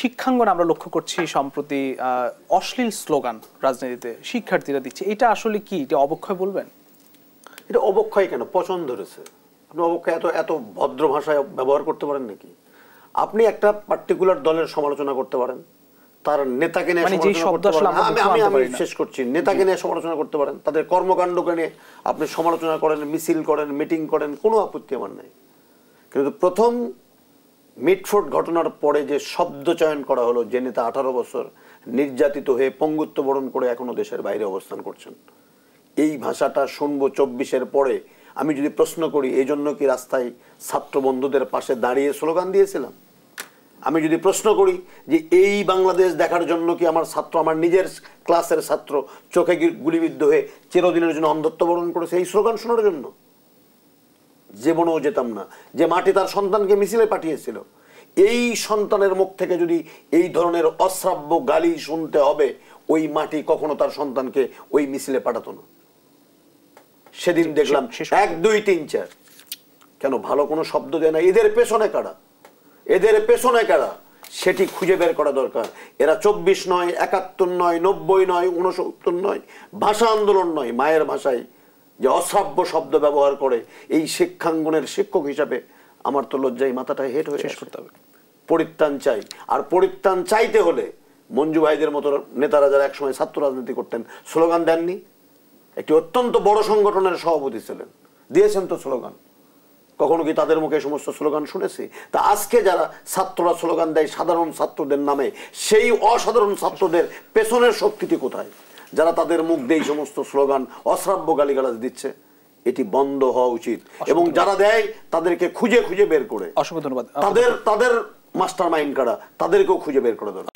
শিক্ষাঙ্গন আমরা লক্ষ্য করছি সম্প্রতি অশ্লীল স্লোগান রাজনীতিতে শিক্ষার্থীরা দিচ্ছে, এটা আসলে কি, এটা অবক্ষয় বলবেন? এটা অবক্ষয় কেন, পছন্দ ধরেছে। আপনি অবক্ষয় এত এত ভদ্র ভাষায় ব্যবহার করতে পারেন নাকি? আপনি একটা পার্টিকুলার দলের সমালোচনা করতে পারেন, তার নেতাকে নিয়ে সমালোচনা করতে পারেন। আমি শেষ করছি, নেতাকে নিয়ে সমালোচনা করতে পারেন, তাদের কর্মকাণ্ডকে নিয়ে আপনি সমালোচনা করেন, মিছিল করেন, মিটিং করেন, কোনো আপত্তি আমার নাই। কিন্তু প্রথম মিটফোর্ড ঘটনার পরে যে শব্দ চয়ন করা হলো, যে নেতা 18 বছর নির্যাতিত হয়ে পঙ্গুত্ব বরণ করে এখনো দেশের বাইরে অবস্থান করছেন, এই ভাষাটা শুনবো 24-এর পরে। আমি যদি প্রশ্ন করি, এই জন্য কি রাস্তায় ছাত্র বন্ধুদের পাশে দাঁড়িয়ে স্লোগান দিয়েছিলাম? আমি যদি প্রশ্ন করি যে এই বাংলাদেশ দেখার জন্য কি আমার ছাত্র, আমার নিজের ক্লাসের ছাত্র চোখে গুলিবিদ্ধ হয়ে চিরদিনের জন্য অন্ধত্ব বরণ করেছে এই স্লোগান শোনার জন্য? জীবনেও যেতাম না। যে মাটি তার সন্তানকে মিছিলে পাঠিয়েছিল, এই সন্তানের মুখ থেকে যদি এই ধরনের অশ্রাব্য গালি শুনতে হবে, ওই মাটি কখনো তার সন্তানকে ওই মিছিলে পাঠাতো না। সেদিন দেখলাম 1, 2, 3, 4, কেন ভালো কোনো শব্দ দেয় না? এদের পেছনে কারা, এদের পেছনে কারা, সেটি খুঁজে বের করা দরকার। এরা 24 নয়, 71 নয়, 90 নয়, 69 নয়, ভাষা আন্দোলন নয়, মায়ের ভাষায় যে অশ্রাব্য শব্দ ব্যবহার করে, এই শিক্ষাঙ্গনের শিক্ষক হিসাবে আমার তো লজ্জায় মাথাটা হেট হয়ে শেষ করতে হবে। পরিত্রাণ চাই। আর পরিত্রাণ চাইতে হলে মঞ্জু ভাইদের মতো নেতারা যারা একসময় ছাত্র রাজনীতি করতেন, স্লোগান দেননি? একটি অত্যন্ত বড় সংগঠনের সভাপতি ছিলেন, দিয়েছেন তো স্লোগান। কখনো কি তাদের মুখে সমস্ত স্লোগান শুনেছি? তা আজকে যারা ছাত্ররা স্লোগান দেয় সাধারণ ছাত্রদের নামে, সেই অসাধারণ ছাত্রদের পেছনের শক্তিটি কোথায়, যারা তাদের মুখ দিয়ে এই সমস্ত স্লোগান অশ্রাব্য গালিগালাজ দিচ্ছে? এটি বন্ধ হওয়া উচিত। এবং যারা দেয় তাদেরকে খুঁজে খুঁজে বের করে, অসংখ্য ধন্যবাদ। তাদের মাস্টার মাইন্ড কারা, তাদেরকেও খুঁজে বের করে দরকার।